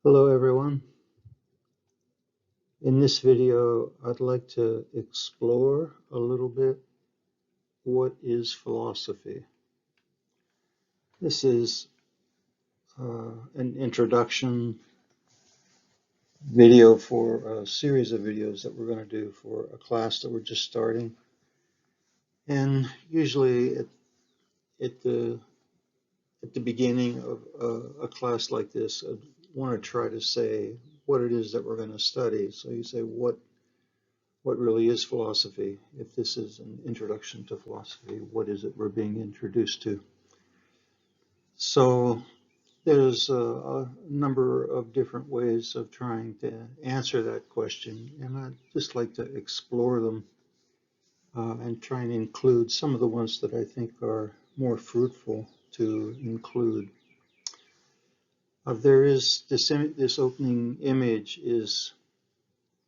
Hello everyone. In this video, I'd like to explore a little bit what is philosophy. This is an introduction video for a series of videos that we're going to do for a class that we're just starting. And usually at the beginning of a class like this, I want to try to say what it is that we're going to study. So you say, what really is philosophy? If this is an introduction to philosophy, what is it we're being introduced to? So there's a number of different ways of trying to answer that question, and I'd just like to explore them and try and include some of the ones that I think are more fruitful to include. There is this opening image is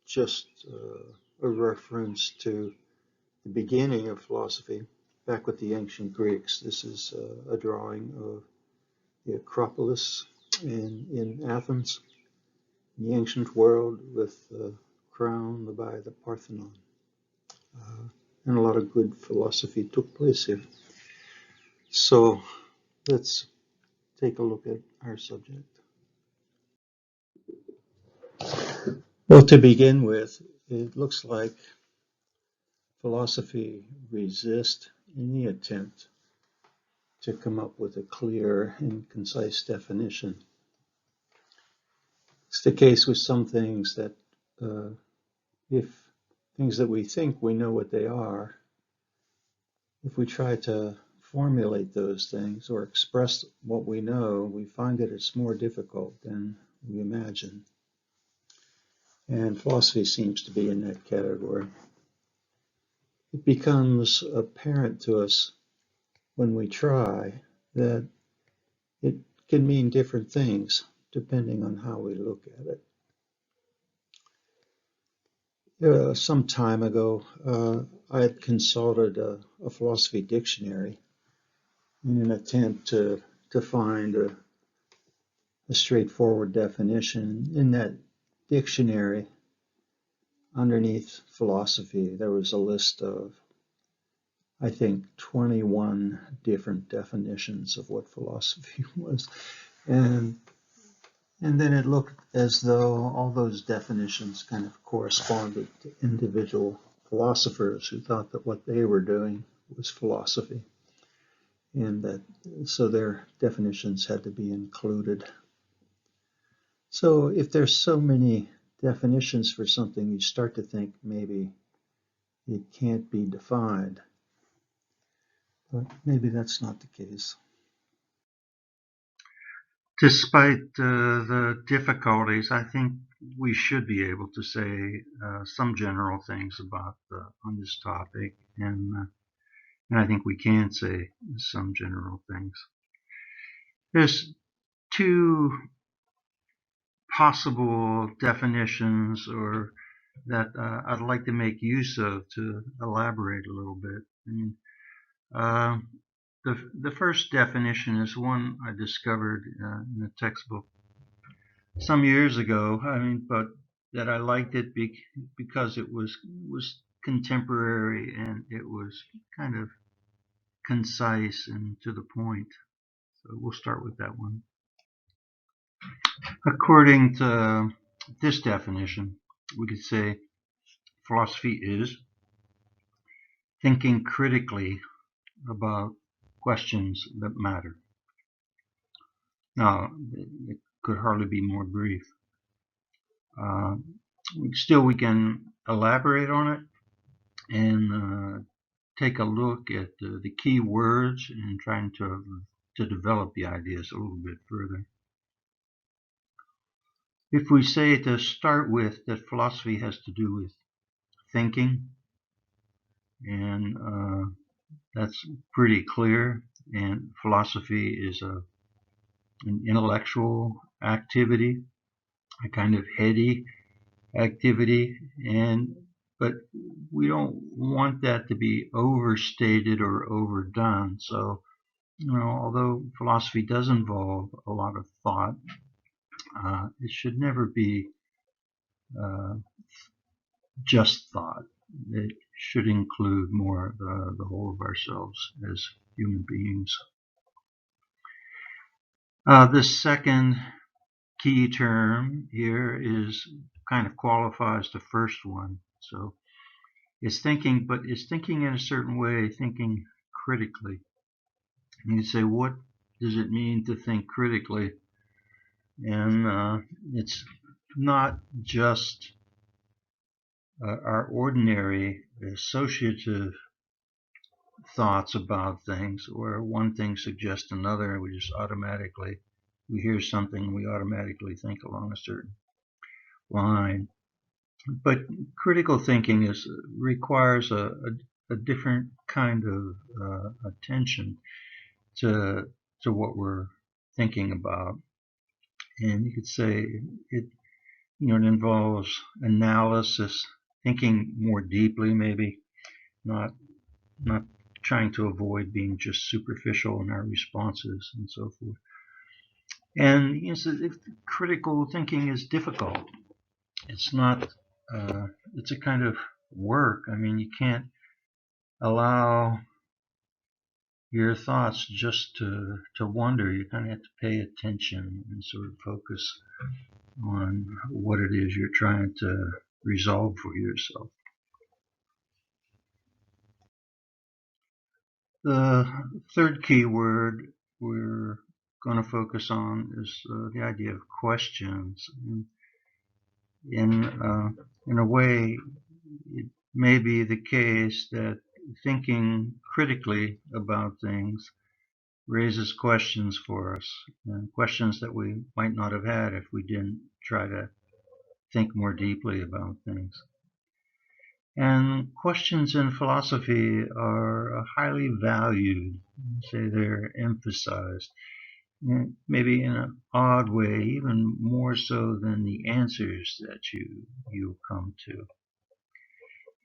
just a reference to the beginning of philosophy, back with the ancient Greeks. This is a drawing of the Acropolis in Athens, in the ancient world, with the crown by the Parthenon. And a lot of good philosophy took place here. So let's take a look at our subject. Well, to begin with, it looks like philosophy resists any attempt to come up with a clear and concise definition. It's the case with some things that if things that we think we know what they are, if we try to formulate those things or express what we know, we find that it's more difficult than we imagine. And philosophy seems to be in that category. It becomes apparent to us when we try that it can mean different things depending on how we look at it. Some time ago, I had consulted a philosophy dictionary in an attempt to find a straightforward definition. In that dictionary, underneath philosophy, there was a list of, I think, 21 different definitions of what philosophy was. And then it looked as though all those definitions kind of corresponded to individual philosophers who thought that what they were doing was philosophy, and that so their definitions had to be included. So if there's so many definitions for something, you start to think maybe it can't be defined. But maybe that's not the case. Despite the difficulties, I think we should be able to say some general things about on this topic, and I think we can say some general things. There's two possible definitions or that I'd like to make use of to elaborate a little bit. I mean, the first definition is one I discovered in a textbook some years ago. I mean, but that I liked it because it was contemporary and it was kind of concise and to the point. So we'll start with that one. According to this definition, we could say philosophy is thinking critically about questions that matter. Now, it could hardly be more brief. Still, we can elaborate on it and take a look at the key words and trying to develop the ideas a little bit further. If we say to start with that philosophy has to do with thinking, and that's pretty clear, and philosophy is an intellectual activity, a kind of heady activity, but we don't want that to be overstated or overdone. So, although philosophy does involve a lot of thought, it should never be just thought. It should include more the whole of ourselves as human beings. This second key term here is kind of qualifies the first one. So it's thinking, but it's thinking in a certain way, thinking critically. And you say, what does it mean to think critically? And it's not just our ordinary associative thoughts about things, where one thing suggests another, and we hear something, we automatically think along a certain line. But critical thinking requires a different kind of attention to what we're thinking about, and you could say it involves analysis, thinking more deeply, maybe not trying to avoid being just superficial in our responses and so forth. And so critical thinking is difficult. It's not. It's a kind of work. I mean, you can't allow your thoughts just to wander. You kind of have to pay attention and sort of focus on what it is you're trying to resolve for yourself. The third key word we're going to focus on is the idea of questions. In a way, it may be the case that thinking critically about things raises questions for us, and questions that we might not have had if we didn't try to think more deeply about things. And questions in philosophy are highly valued, say they're emphasized, maybe in an odd way, even more so than the answers that you come to.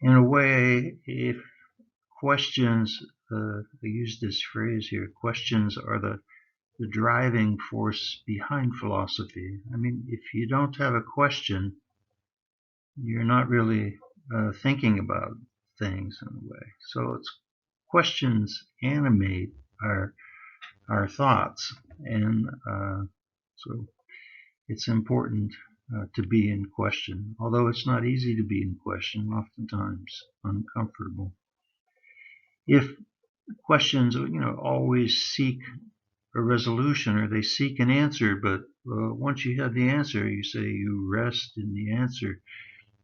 In a way, if questions, I use this phrase here, questions are the driving force behind philosophy. I mean, if you don't have a question, you're not really thinking about things in a way. So questions animate our thoughts, and so it's important to be in question. Although it's not easy to be in question, oftentimes uncomfortable. If questions, always seek a resolution, or they seek an answer, but once you have the answer, you say you rest in the answer.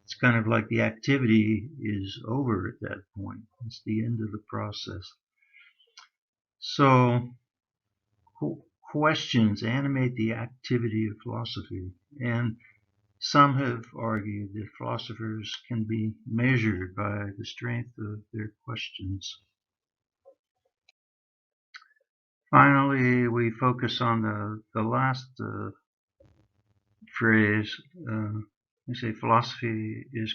It's kind of like the activity is over at that point. It's the end of the process. So questions animate the activity of philosophy, and some have argued that philosophers can be measured by the strength of their questions. Finally, we focus on the last phrase. We say philosophy is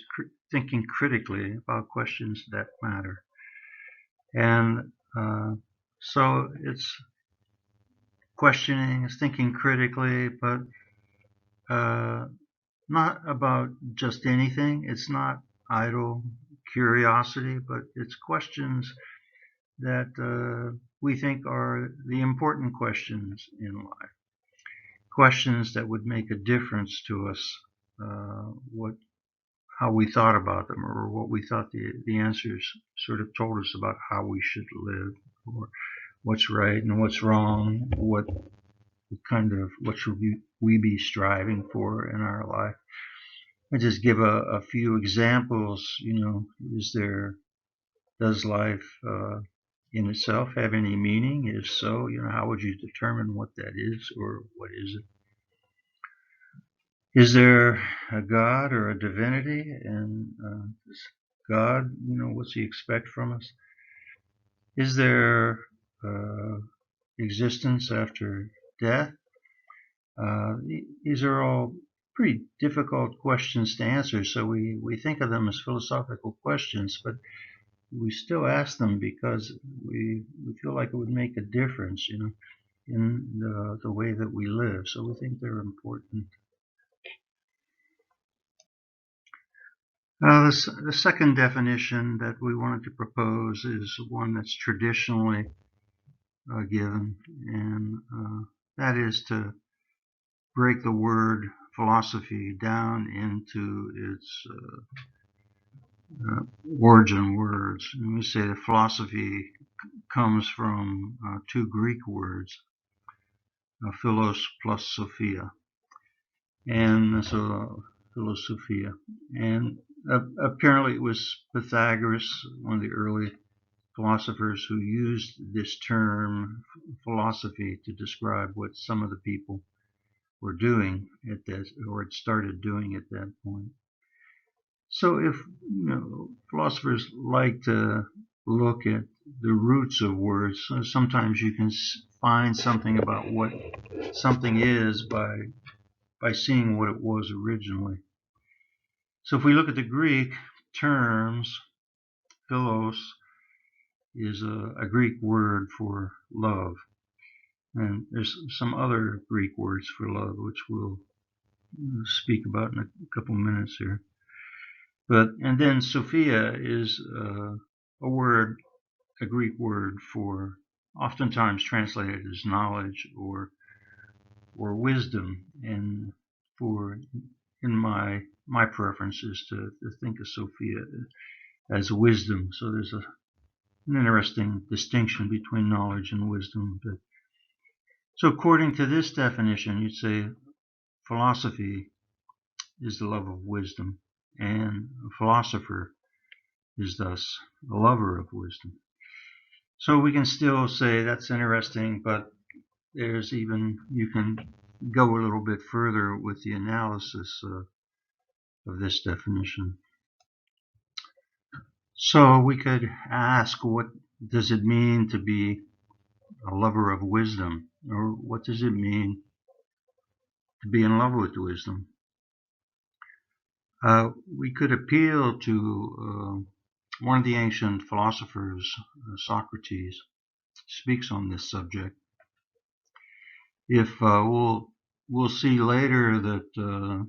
thinking critically about questions that matter. And so it's questioning, it's thinking critically, but not about just anything. It's not idle curiosity, but it's questions that we think are the important questions in life. Questions that would make a difference to us, how we thought about them, or what we thought the answers sort of told us about how we should live, or what's right and what's wrong, what should we be striving for in our life. I just give a few examples. Does life in itself have any meaning? If so, how would you determine what that is, or what is it? Is there a God or a divinity? And does God, what's he expect from us? Is there existence after death? These are all pretty difficult questions to answer, so we think of them as philosophical questions, but we still ask them because we feel like it would make a difference, in the way that we live. So we think they're important. The second definition that we wanted to propose is one that's traditionally given, and that is to break the word philosophy down into its origin words. And we say that philosophy comes from two Greek words, philos plus sophia, and so philosophia. And apparently it was Pythagoras, one of the early philosophers, who used this term philosophy to describe what some of the people were doing at that, or had started doing at that point. So if philosophers like to look at the roots of words, so sometimes you can find something about what something is by seeing what it was originally. So if we look at the Greek terms, philos is a Greek word for love. And there's some other Greek words for love, which we'll speak about in a couple minutes here. And then Sophia is a Greek word for, oftentimes translated as knowledge or wisdom. And in my preference is to think of Sophia as wisdom. So there's an interesting distinction between knowledge and wisdom. So according to this definition, you'd say philosophy is the love of wisdom, and a philosopher is thus a lover of wisdom. So we can still say that's interesting, but you can go a little bit further with the analysis of this definition. So we could ask, what does it mean to be a lover of wisdom? Or what does it mean to be in love with wisdom? We could appeal to one of the ancient philosophers, Socrates, speaks on this subject. If we'll see later that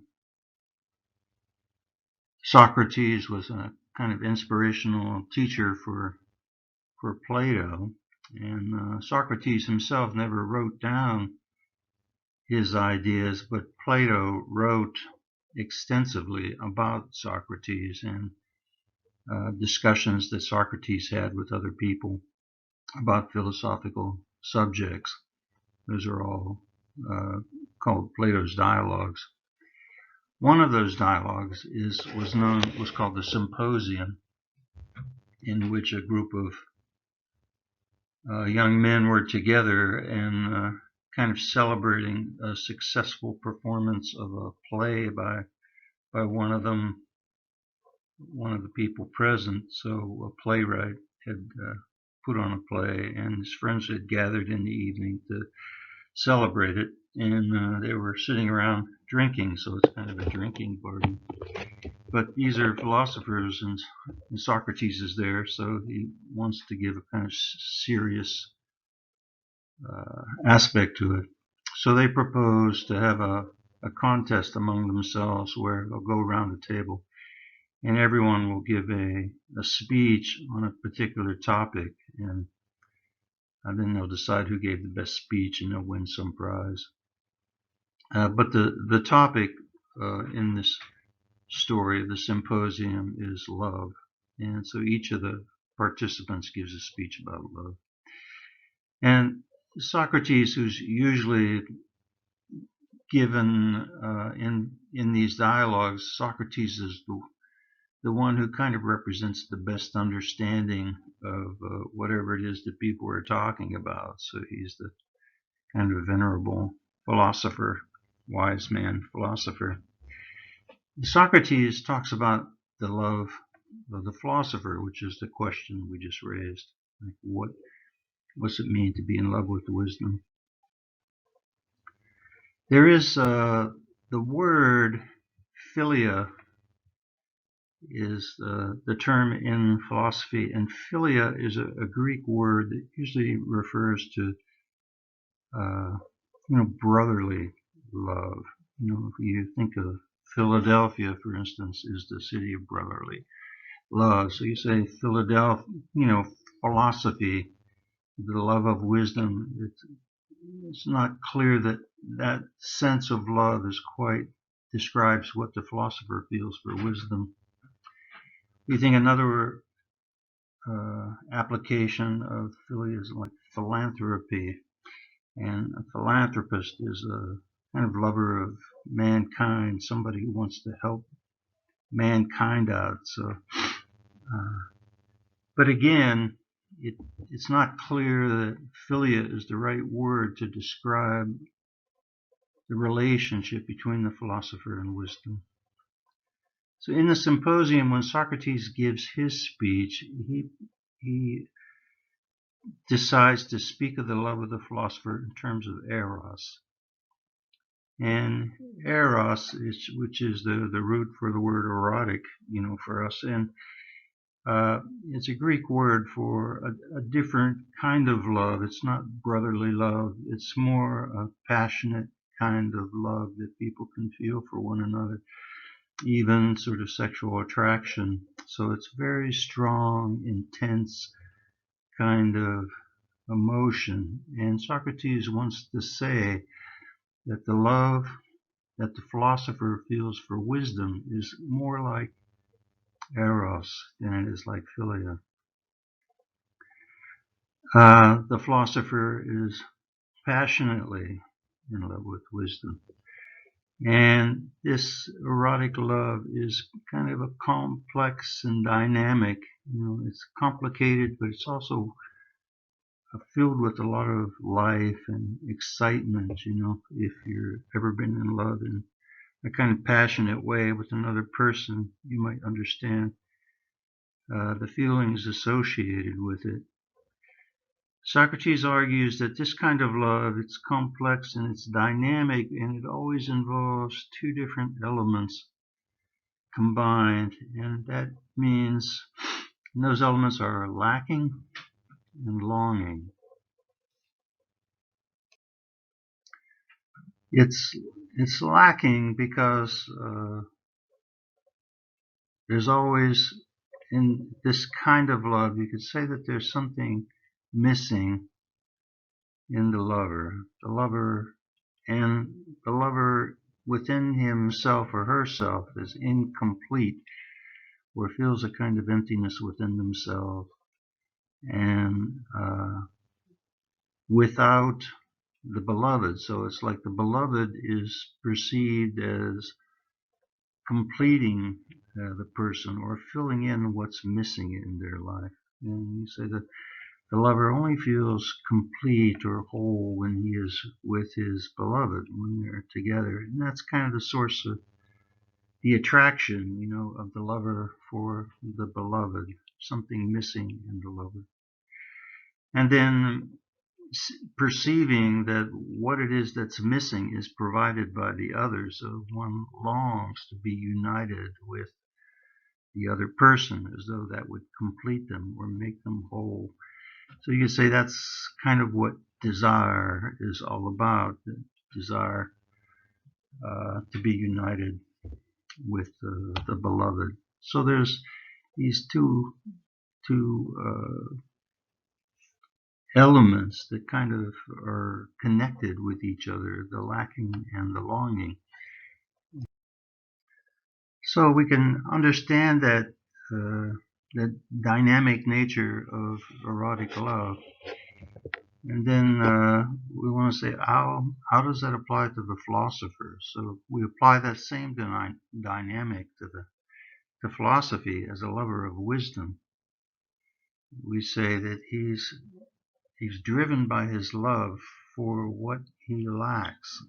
Socrates was a kind of inspirational teacher for Plato, and Socrates himself never wrote down his ideas, but Plato wrote extensively about Socrates and discussions that Socrates had with other people about philosophical subjects. Those are all called Plato's dialogues. One of those dialogues was called the Symposium, in which a group of young men were together and kind of celebrating a successful performance of a play by one of the people present. So a playwright had put on a play, and his friends had gathered in the evening to celebrate it, and they were sitting around drinking, so it's kind of a drinking party. But these are philosophers, and Socrates is there, so he wants to give a kind of serious aspect to it. So they propose to have a contest among themselves where they'll go around the table and everyone will give a speech on a particular topic, and then they'll decide who gave the best speech and they'll win some prize. But the topic in this story, the symposium, is love. And so each of the participants gives a speech about love. And Socrates, who's usually given in these dialogues, Socrates is the one who kind of represents the best understanding of whatever it is that people are talking about. So he's the kind of venerable philosopher, wise man philosopher. Socrates talks about the love of the philosopher, which is the question we just raised. Like, what's it mean to be in love with wisdom? There is the word philia is the term in philosophy, and philia is a Greek word that usually refers to brotherly love. If you think of Philadelphia, for instance, is the city of brotherly love. So you say Philadelphia, philosophy, the love of wisdom. It's not clear that that sense of love is quite describes what the philosopher feels for wisdom. You think another application of philia is like philanthropy, and a philanthropist is a kind of lover of mankind, somebody who wants to help mankind out. So, but again, it's not clear that philia is the right word to describe the relationship between the philosopher and wisdom. So in the symposium, when Socrates gives his speech, he decides to speak of the love of the philosopher in terms of eros. And eros, which is the root for the word erotic, for us. And it's a Greek word for a different kind of love. It's not brotherly love. It's more a passionate kind of love that people can feel for one another, even sort of sexual attraction. So it's very strong, intense kind of emotion. And Socrates wants to say that the love that the philosopher feels for wisdom is more like eros than it is like philia. The philosopher is passionately in love with wisdom. And this erotic love is kind of a complex and dynamic. It's complicated, but it's also filled with a lot of life and excitement. If you've ever been in love in a kind of passionate way with another person, you might understand the feelings associated with it. Socrates argues that this kind of love, it's complex and it's dynamic, and it always involves two different elements combined, and that means those elements are lacking and longing. It's lacking because there's always, in this kind of love, you could say that there's something missing in the lover. And the lover within himself or herself is incomplete, or feels a kind of emptiness within themselves, and without the beloved. So it's like the beloved is perceived as completing the person or filling in what's missing in their life. And you say that the lover only feels complete or whole when he is with his beloved, when they're together. And that's kind of the source of the attraction, of the lover for the beloved, something missing in the lover. And then perceiving that what it is that's missing is provided by the other, so one longs to be united with the other person as though that would complete them or make them whole. So you could say that's kind of what desire is all about, the desire to be united with the beloved. So there's these two elements that kind of are connected with each other, the lacking and the longing. So we can understand that the dynamic nature of erotic love. And then we want to say, how does that apply to the philosopher? So we apply that same dynamic to the philosophy as a lover of wisdom. We say that he's driven by his love for what he lacks.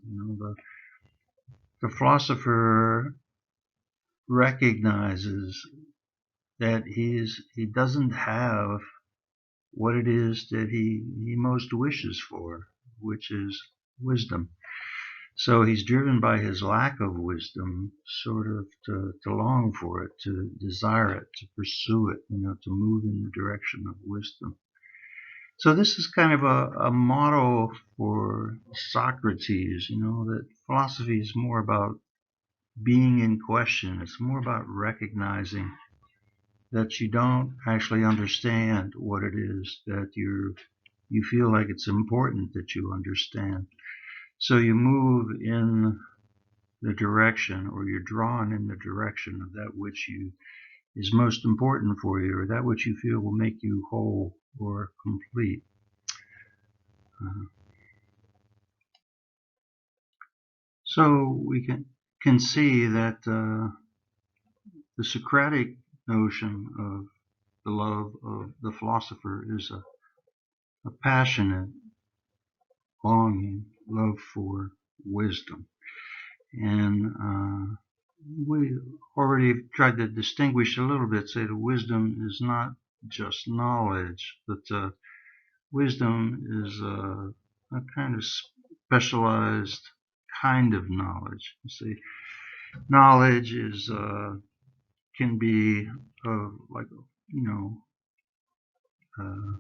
The philosopher recognizes that he doesn't have what it is that he most wishes for, which is wisdom. So he's driven by his lack of wisdom, sort of to long for it, to desire it, to pursue it, to move in the direction of wisdom. So this is kind of a model for Socrates, that philosophy is more about being in question. It's more about recognizing that you don't actually understand what it is that you feel like it's important that you understand. So you move in the direction, or you're drawn in the direction of that which is most important for you, or that which you feel will make you whole or complete. So we can see that the Socratic notion of the love of the philosopher is a passionate longing, love for wisdom. And we already tried to distinguish a little bit, say that wisdom is not just knowledge, but wisdom is a kind of specialized kind of knowledge. You see, knowledge is can be like, you know, uh,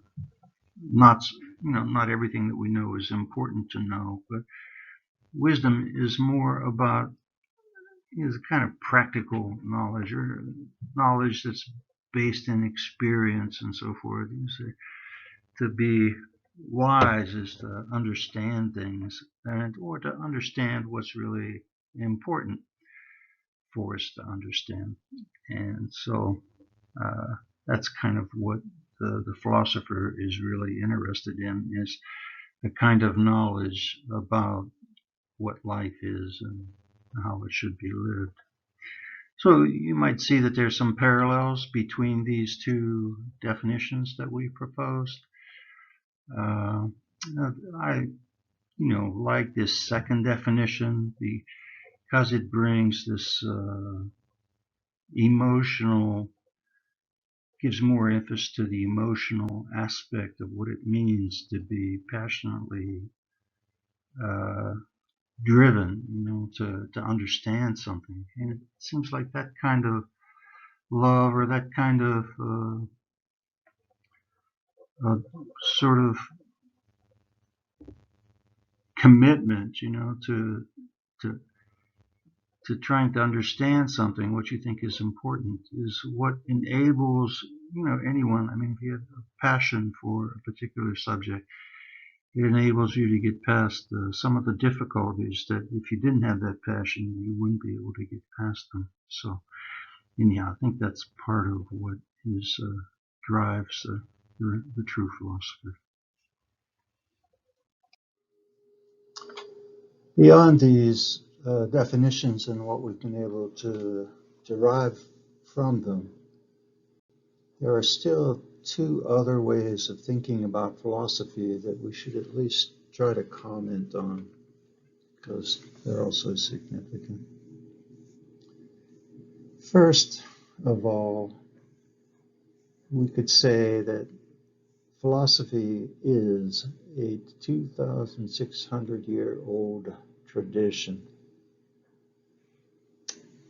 not not everything that we know is important to know, but wisdom is more about, is a kind of practical knowledge, or knowledge that's based in experience and so forth. You see, to be wise is to understand things, and or to understand what's really important for us to understand. And so that's kind of what the philosopher is really interested in, is the kind of knowledge about what life is and how it should be lived. So you might see that there's some parallels between these two definitions that we proposed. Uh, I, like this second definition because it brings this emotional, gives more emphasis to the emotional aspect of what it means to be passionately uh, driven, to understand something. And it seems like that kind of love, or that kind of sort of commitment, to to trying to understand something, what you think is important, is what enables, anyone. I mean, if you have a passion for a particular subject, it enables you to get past some of the difficulties that if you didn't have that passion, you wouldn't be able to get past them. So, anyhow, I think that's part of what is drives the true philosopher. Beyond these definitions and what we've been able to derive from them, there are still two other ways of thinking about philosophy that we should at least try to comment on, because they're also significant. First of all, we could say that philosophy is a 2,600-year-old tradition.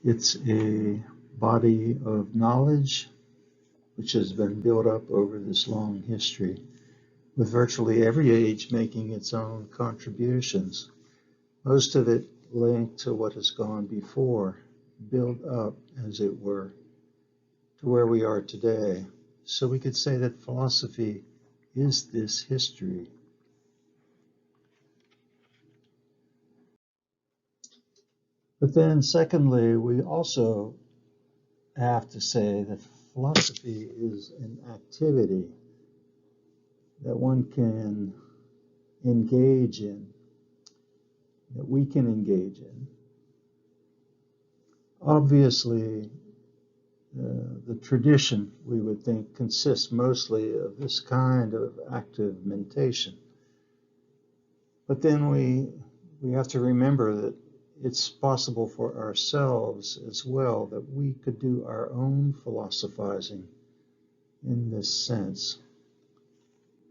It's a body of knowledge which has been built up over this long history, with virtually every age making its own contributions, most of it linked to what has gone before, built up, as it were, to where we are today. So we could say that philosophy is this history. But then, secondly, we also have to say that philosophy is an activity that one can engage in, that we can engage in. Obviously, the tradition, we would think, consists mostly of this kind of active mentation. But then we have to remember that it's possible for ourselves as well, that we could do our own philosophizing in this sense.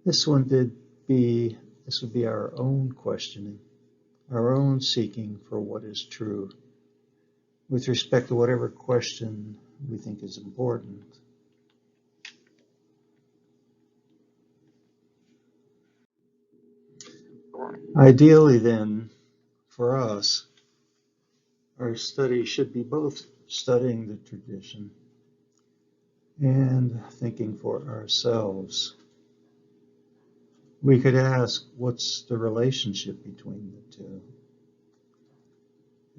This would be our own questioning, our own seeking for what is true, with respect to whatever question we think is important. Ideally, then, for us, our study should be both studying the tradition and thinking for ourselves. We could ask, what's the relationship between the two?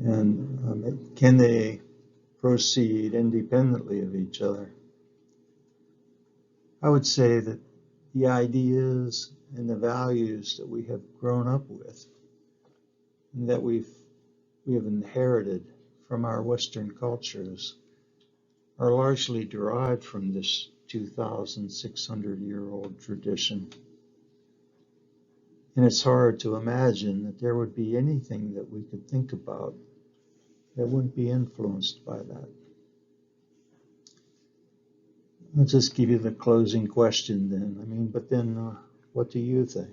And can they proceed independently of each other? I would say that the ideas and the values that we have grown up with and that we have inherited from our Western cultures are largely derived from this 2,600-year-old tradition. And it's hard to imagine that there would be anything that we could think about that wouldn't be influenced by that. I'll just give you the closing question then. But then what do you think?